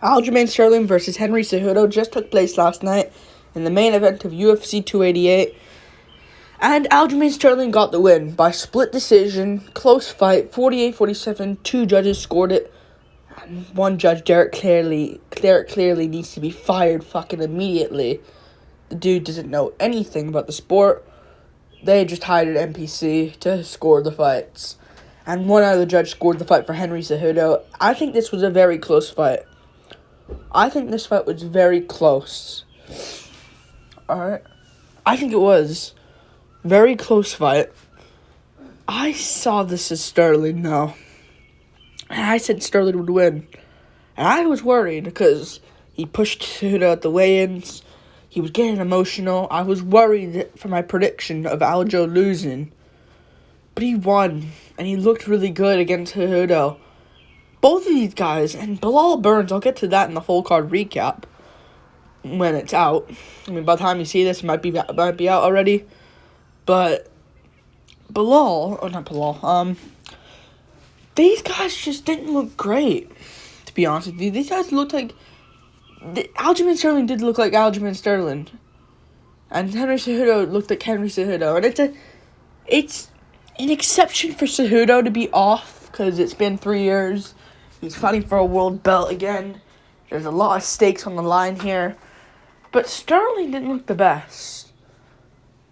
Aljamain Sterling versus Henry Cejudo just took place last night in the main event of UFC 288. And Aljamain Sterling got the win by split decision, close fight, 48-47. Two judges scored it. And one judge, Derek clearly needs to be fired fucking immediately. The dude doesn't know anything about the sport. They just hired an NPC to score the fights. And one other judge scored the fight for Henry Cejudo. I think this was a very close fight. I think this fight was very close. Alright? I think it was. Very close fight. I saw this as Sterling, though. And I said Sterling would win. And I was worried because he pushed Cejudo at the weigh-ins. He was getting emotional. I was worried for my prediction of Aljo losing. But he won. And he looked really good against Cejudo. Both of these guys, and Bilal Burns, I'll get to that in the full card recap when it's out. I mean, by the time you see this, it might be out already. But these guys just didn't look great, to be honest with you. These guys looked like, Aljamain Sterling did look like Aljamain Sterling. And Henry Cejudo looked like Henry Cejudo. And it's an exception for Cejudo to be off, because it's been 3 years. He's fighting for a world belt again. There's a lot of stakes on the line here. But Sterling didn't look the best.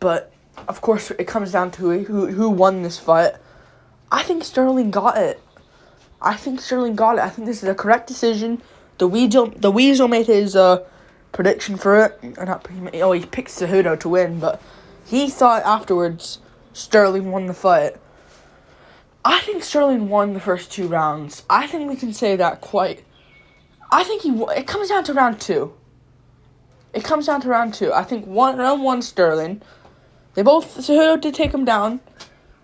But, of course, it comes down to who won this fight. I think Sterling got it. I think this is a correct decision. The Weasel made his prediction for it. He picked Cejudo to win, but he thought afterwards Sterling won the fight. I think Sterling won the first 2 rounds. I think we can say that quite. I think it comes down to round 2. I think round 1 Sterling. Cejudo did take him down,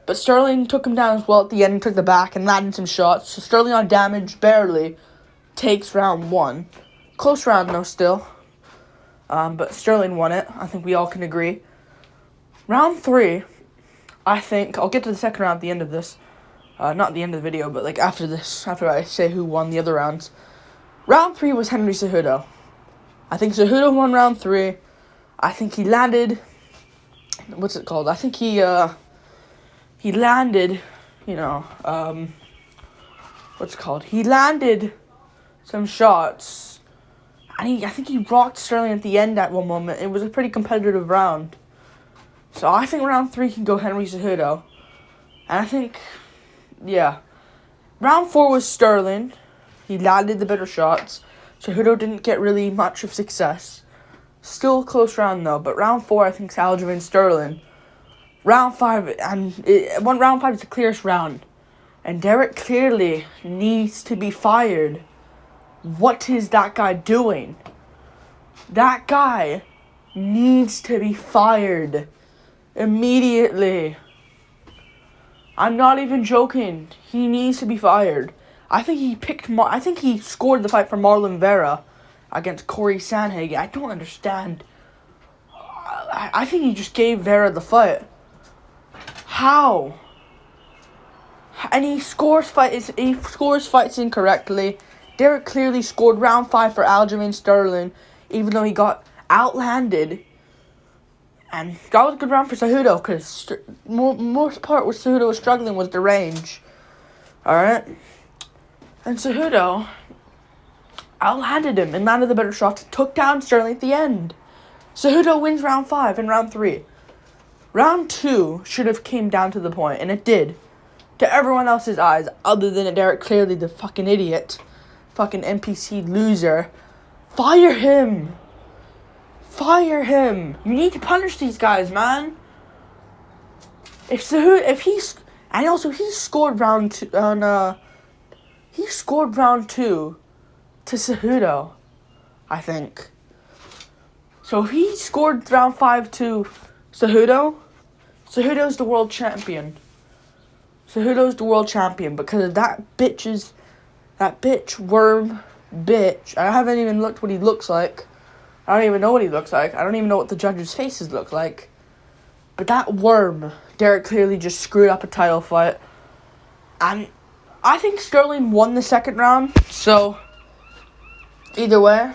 but Sterling took him down as well at the end and took the back and landed some shots. So Sterling on damage barely takes round 1. Close round though still. But Sterling won it. I think we all can agree. Round 3, I think, I'll get to the second round at the end of this. Not at the end of the video, but like after I say who won the other rounds. Round 3 was Henry Cejudo. I think Cejudo won round 3. I think he landed, what's it called? I think he landed, he landed some shots. And I think he rocked Sterling at the end at one moment. It was a pretty competitive round. So I think round 3 can go Henry Cejudo. And I think, round 4 was Sterling. He landed the better shots. Cejudo didn't get really much of success. Still a close round though. But round 4, I think, is Aljamain Sterling. Round 5, round 5 is the clearest round. And Derek clearly needs to be fired. What is that guy doing? That guy needs to be fired immediately. I'm not even joking. He needs to be fired. I think he scored the fight for Marlon Vera against Corey Sandhagen. I don't understand. I think he just gave Vera the fight. How? And he scores fights incorrectly. Derek clearly scored round 5 for Aljamain Sterling, even though he got outlanded. And that was a good round for Cejudo, because most part where Cejudo was struggling was the range. Alright? And Cejudo outlanded him and landed the better shots, took down Sterling at the end. Cejudo wins round 5 and round 3. Round 2 should have came down to the point, and it did. To everyone else's eyes, other than Derek clearly the fucking idiot. Fucking NPC loser. Fire him! You need to punish these guys, man. He scored round 2 to Cejudo, I think. So if he scored round 5 to Cejudo's the world champion. Because that worm bitch. I haven't even looked what he looks like. I don't even know what he looks like. I don't even know what the judges' faces look like. But that worm, Derek clearly just screwed up a title fight. And I think Sterling won the second round. So Either way,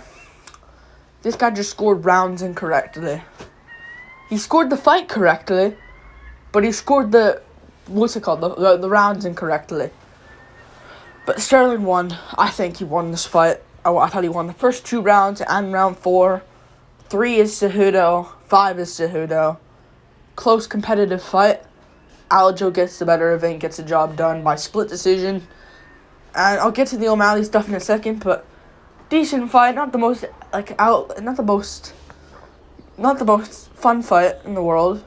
this guy just scored rounds incorrectly. He scored the fight correctly, but he scored the rounds incorrectly. But Sterling won. I think he won this fight. I thought he won the first 2 rounds and round 4. 3 is Cejudo. 5 is Cejudo. Close competitive fight. Aljo gets the better of it and gets the job done by split decision. And I'll get to the O'Malley stuff in a second, but decent fight. Not the most fun fight in the world,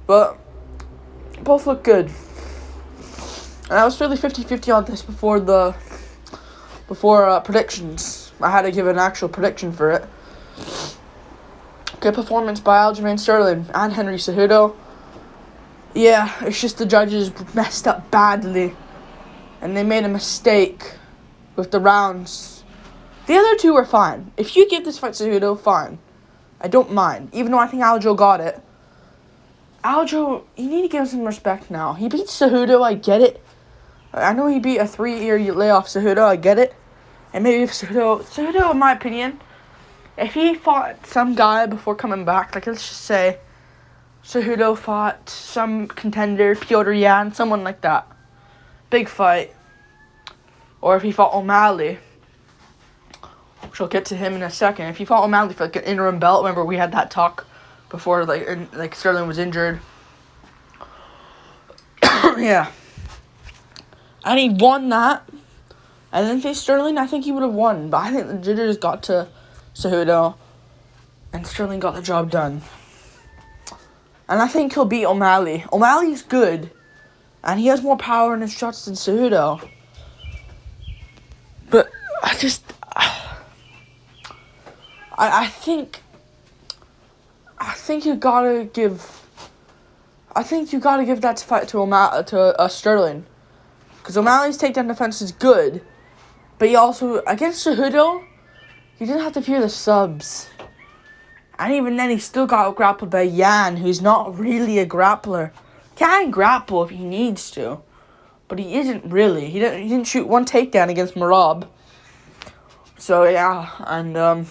but both look good. And I was really 50-50 on this before predictions. I had to give an actual prediction for it. Good performance by Aljamain Sterling and Henry Cejudo. Yeah, it's just the judges messed up badly, and they made a mistake with the rounds. The other 2 were fine. If you give this fight to Cejudo, fine. I don't mind, even though I think Aljo got it. Aljo, you need to give him some respect now. He beat Cejudo, I get it. I know he beat a 3-year layoff Cejudo, I get it. And maybe if Cejudo, in my opinion, if he fought some guy before coming back, like let's just say Cejudo fought some contender, Piotr Yan, someone like that. Big fight. Or if he fought O'Malley, which I'll get to him in a second. If he fought O'Malley for like an interim belt, remember we had that talk before like Sterling was injured. Yeah. And he won that. And then face Sterling, I think he would have won. But I think the jitters got to Cejudo, and Sterling got the job done. And I think he'll beat O'Malley. O'Malley's good, and he has more power in his shots than Cejudo. But I think you gotta give that fight to Sterling, because O'Malley's takedown defense is good, but he also against Cejudo, he didn't have to fear the subs, and even then he still got grappled by Yan, who's not really a grappler. Can grapple if he needs to, but he isn't really. He didn't shoot 1 takedown against Merab. So yeah, and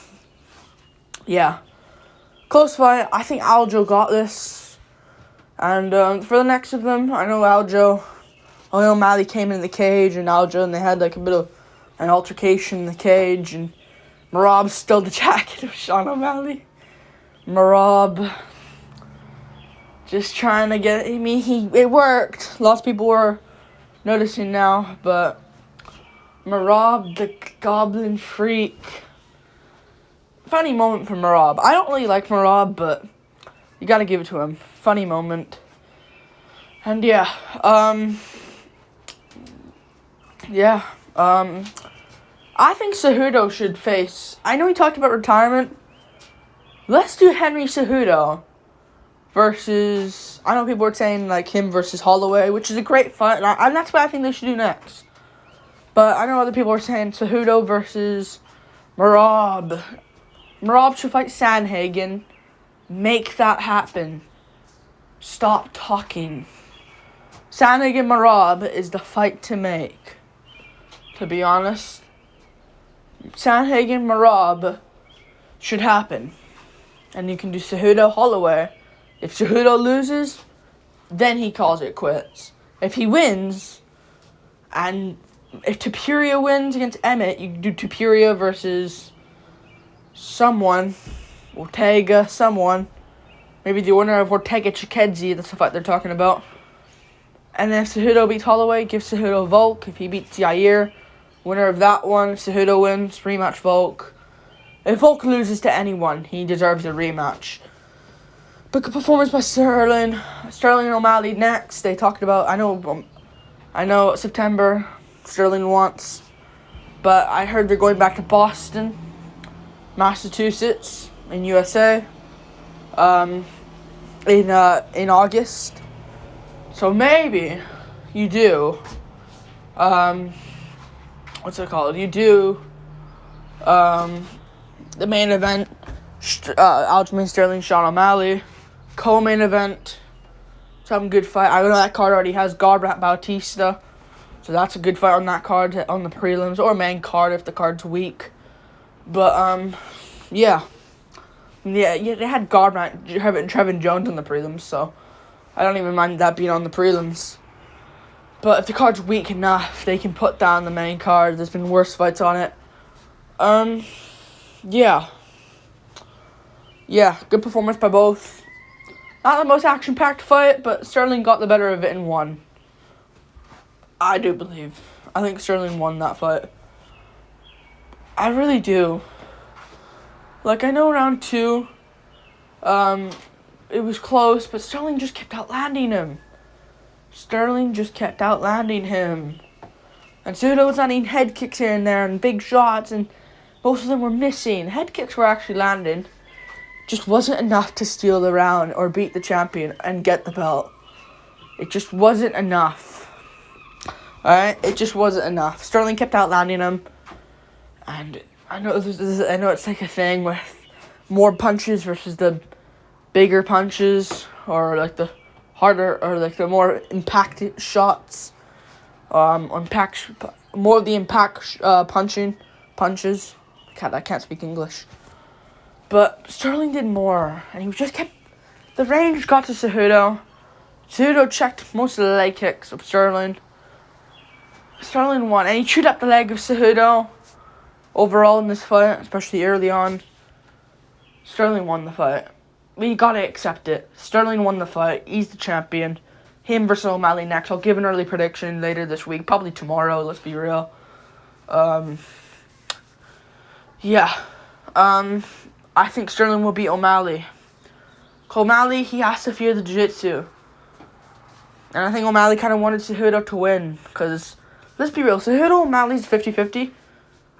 yeah, close fight. I think Aljo got this. And for the next of them, I know O'Malley came in the cage and Aljo, and they had like a bit of an altercation in the cage, and Merab stole the jacket of Sean O'Malley. Merab just trying to get. I mean, it worked. Lots of people were noticing now, but Merab, the Goblin Freak. Funny moment for Merab. I don't really like Merab, but you gotta give it to him. Funny moment. And yeah, I think Cejudo should face. I know he talked about retirement. Let's do Henry Cejudo versus. I know people were saying like him versus Holloway, which is a great fight, and that's what I think they should do next. But I know other people are saying Cejudo versus Merab. Merab should fight Sandhagen. Make that happen. Stop talking. Sandhagen Merab is the fight to make. To be honest, Sandhagen Merab should happen. And you can do Cejudo Holloway. If Cejudo loses, then he calls it quits. If he wins, and if Topuria wins against Emmett, you can do Topuria versus someone. Ortega, someone. Maybe the winner of Ortega Chikadze, that's the fight they're talking about. And then if Cejudo beats Holloway, give Cejudo Volk. If he beats Yair, winner of that one. If Cejudo wins, rematch Volk. If Volk loses to anyone, he deserves a rematch. But good performance by Sterling. Sterling and O'Malley next. They talked about, I know September, Sterling wants. But I heard they're going back to Boston, Massachusetts, in USA, in August. So maybe you do, what's it called? You do, the main event, Aljamain Sterling, Sean O'Malley, co-main event, some good fight. I know that card already has Garbrandt Bautista, so that's a good fight on that card, on the prelims, or main card if the card's weak. But, yeah. Yeah, they had Garbrandt, and Trevin Jones on the prelims, so I don't even mind that being on the prelims. But if the card's weak enough, they can put down the main card. There's been worse fights on it. Yeah. Yeah, good performance by both. Not the most action-packed fight, but Sterling got the better of it and won. I do believe. I think Sterling won that fight. I really do. Like, I know round 2, it was close, but Sterling just kept outlanding him. And Cejudo was landing head kicks here and there and big shots, and most of them were missing. Head kicks were actually landing. Just wasn't enough to steal the round or beat the champion and get the belt. It just wasn't enough. Alright? It just wasn't enough. Sterling kept outlanding him. And I know it's like a thing with more punches versus the bigger punches, or like the harder, or like the more impacted shots. More of the impact punches. I can't speak English. But Sterling did more, and he just kept... The range got to Cejudo. Cejudo checked most of the leg kicks of Sterling. Sterling won, and he chewed up the leg of Cejudo overall in this fight, especially early on. Sterling won the fight. We gotta accept it. Sterling won the fight. He's the champion. Him versus O'Malley next. I'll give an early prediction later this week, probably tomorrow, let's be real. Yeah. I think Sterling will beat O'Malley. O'Malley, he has to fear the jiu-jitsu. And I think O'Malley kind of wanted Cejudo to win. Because, let's be real, Cejudo O'Malley's 50-50.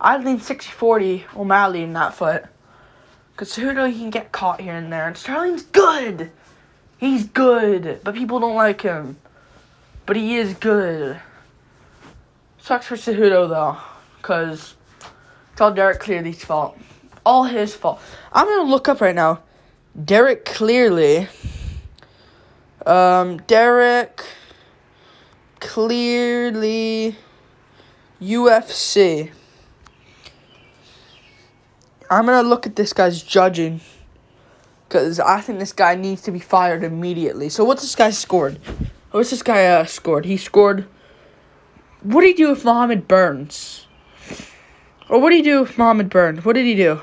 I'd lean 60-40 O'Malley in that fight. Because Cejudo, he can get caught here and there. And Sterling's good. He's good. But people don't like him. But he is good. Sucks for Cejudo, though. Because it's all Derek Clearly's fault. All his fault. I'm going to look up right now. Derek Clearly. Derek Clearly UFC. I'm going to look at this guy's judging. Because I think this guy needs to be fired immediately. So what's this guy scored? What's this guy scored? He scored... What did he do with Muhammad Burns? Or what did he do with Muhammad Burns? What did he do?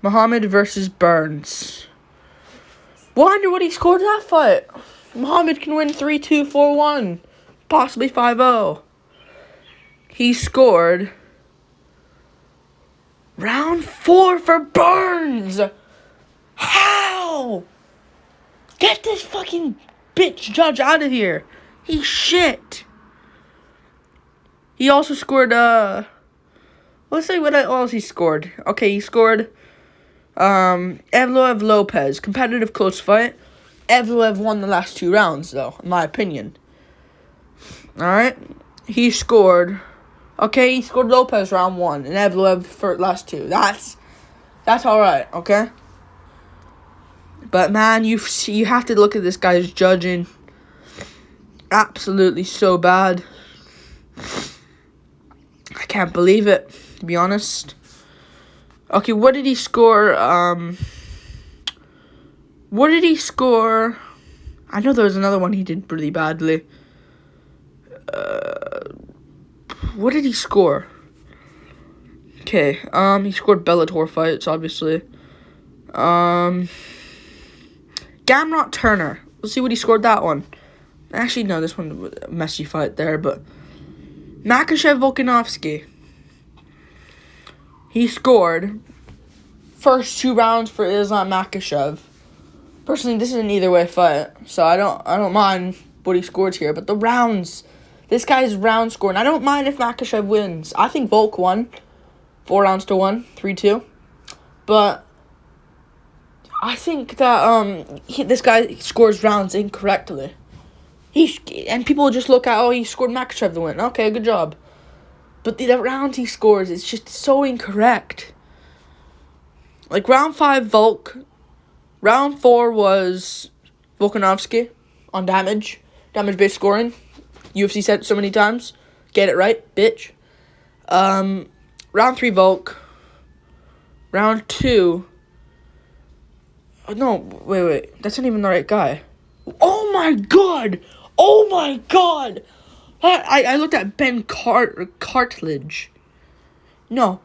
Muhammad versus Burns. Wonder what he scored that fight. Muhammad can win 3-2, 4-1. Possibly 5-0. He scored... Round 4 for Burns! How? Get this fucking bitch judge out of here. He's shit. He also scored, let's see what else he scored. Okay, he scored, Evloev Lopez. Competitive close fight. Evloev won the last 2 rounds, though, in my opinion. Alright? He scored... Okay, he scored Lopez round 1 and Evloev for last 2. That's alright, okay? But, man, you have to look at this guy's judging. Absolutely so bad. I can't believe it, to be honest. Okay, what did he score? What did he score? I know there was another one he did really badly. What did he score? Okay, he scored Bellator fights, obviously. Gamrot Turner. Let's see what he scored that one. Actually, no, this one was a messy fight there, but... Makhachev Volkanovski. He scored first 2 rounds for Islam Makhachev. Personally, this is an either way fight, so I don't mind what he scores here, but the rounds... This guy's round scoring. I don't mind if Makhachev wins. I think Volk won. 4 rounds to 1. 3-2. But I think that this guy scores rounds incorrectly. And people just look at, he scored Makhachev to win. Okay, good job. But the rounds he scores is just so incorrect. Like, round 5, Volk. Round 4 was Volkanovski on damage. Damage-based scoring. UFC said it so many times. Get it right, bitch. Round 3, Volk. Round 2. Oh, no, wait. That's not even the right guy. Oh my god! Oh my god! I looked at Ben Cartledge. No,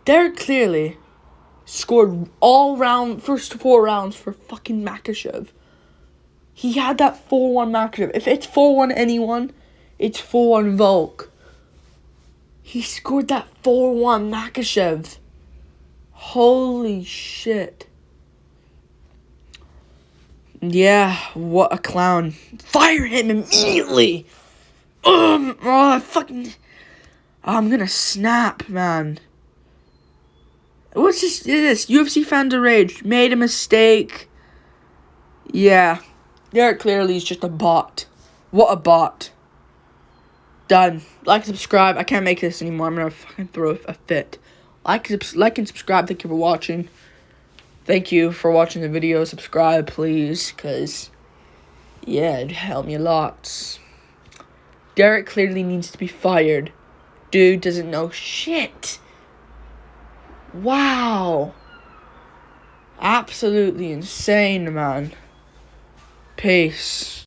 Derek clearly scored first 4 rounds for fucking Makhachev. He had that 4-1 Makhachev. If it's 4-1 anyone, it's 4-1 Volk. He scored that 4-1 Makhachev. Holy shit. Yeah, what a clown. Fire him immediately! I'm gonna snap, man. What's this? UFC fans are rage. Made a mistake. Yeah. Derek clearly is just a bot. What a bot. Done. Like and subscribe. I can't make this anymore. I'm gonna fucking throw a fit. Like and subscribe. Thank you for watching. Thank you for watching the video. Subscribe, please, because, yeah, it'd help me a lot. Derek clearly needs to be fired. Dude doesn't know shit. Wow. Absolutely insane, man. Peace.